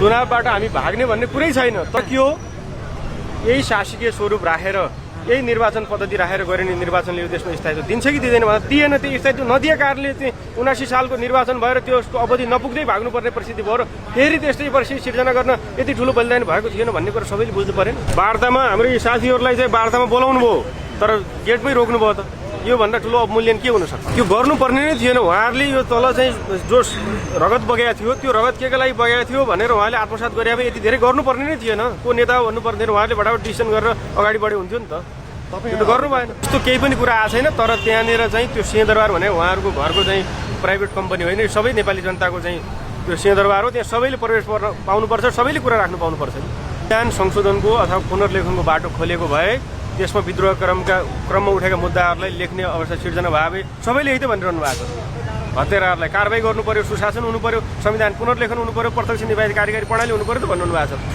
चुनावबाट हामी भाग्ने भन्ने कुरै छैन। त के हो, यही शासकीय स्वरूप राखेर यही निर्वाचन पद्धति राखेर गरे नि निर्वाचनले यो देशमा स्थायित्व दिन्छ कि दिँदैन भन्दा दिएन। त्यो स्थायित्व नदिएका कारणले चाहिँ 79 सालको निर्वाचन भएर त्यसको अवधि नपुग्दै भाग्नुपर्ने परिस्थिति भयो र फेरि त्यस्तै परिस्थिति सिर्जना गर्न यति ठुलो बलिदान भएको थिएन भन्ने कुरा सबैले बुझ्नु परेन। वार्तामा हाम्रो यी साथीहरूलाई चाहिँ वार्तामा बोलाउनु भयो तर गेटमै रोक्नु भयो। त योभन्दा ठुलो अवमूल्यन के हुनसक्छ? त्यो गर्नुपर्ने नै थिएन। उहाँहरूले यो तल चाहिँ जो रगत बगेको थियो त्यो रगत के लागि बगेको थियो भनेर उहाँले आत्मसात गरे भए यति धेरै गर्नुपर्ने नै थिएन। को नेता भन्नुपर्ने थिएन, उहाँले फटाफट डिसिसन गरेर अगाडि बढे हुन्थ्यो नि त। त्यो त गर्नु भएन। त्यस्तो केही पनि कुरा आएको छैन। तर त्यहाँनिर चाहिँ त्यो सिंहदरबार भने उहाँहरूको घरको चाहिँ प्राइभेट कम्पनी होइन, सबै नेपाली जनताको चाहिँ त्यो सिंहदरबार हो। त्यहाँ सबैले प्रवेश पाउनुपर्छ, सबैले कुरा राख्नु पाउनुपर्छ। संविधान संशोधनको अथवा पुनर्लेखनको बाटो खोलेको भए त्यसमा विद्रोह क्रममा उठेका मुद्दाहरूलाई लेख्ने अवस्था सिर्जना भए सबैले यही त भनिरहनु भएको छ। हत्याराहरूलाई कारबाही गर्नु पर्यो, सुशासन हुनु पर्यो, संविधान पुनर्लेखन हुनु पर्यो, प्रत्यक्ष निर्वाचित कार्यकारी प्रणाली हुनु पर्यो त भन्नु भएको छ।